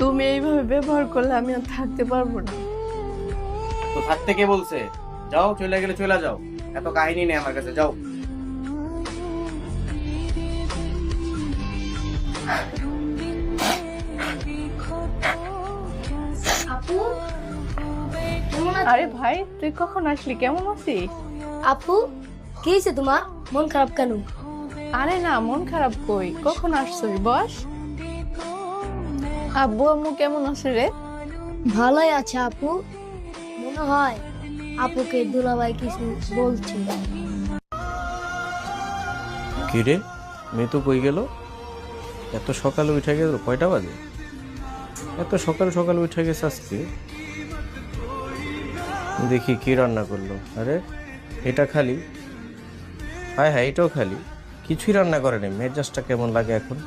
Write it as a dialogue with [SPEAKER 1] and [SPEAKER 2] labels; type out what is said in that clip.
[SPEAKER 1] তুমি এইভাবে ব্যবহার করলে আমি আর থাকতে পারবো না।
[SPEAKER 2] তো থাকতে কে বলছে? যাও, চলে গেলে চলে যাও, এত কাহিনী নেই আমার কাছে, যাও।
[SPEAKER 3] আপু কেমন আছো?
[SPEAKER 1] আরে ভাই, তুই কখন আসলি? কেমন আছিস?
[SPEAKER 3] আপু কি হয়েছে তোমার? মন খারাপ কেন?
[SPEAKER 1] আরে না, মন খারাপ কই, কখন আসছিস? বস। আব্বু আম্মু কেমন আছে রে?
[SPEAKER 3] ভালোই আছে আপু। মনে হয় আপুকে দুলাভাই কিছু বলছে।
[SPEAKER 4] কি রে, মেয়ে তো কই গেল? এত সকালে উঠে গেল, কয়টা বাজে? এত সকাল সকাল উঠে গেছে আজকে। দেখি কি রান্না করলো। আরে এটা খালি, হায় হায়, এটাও খালি, কিছুই রান্না করেনি। মেজাজটা কেমন লাগে এখন।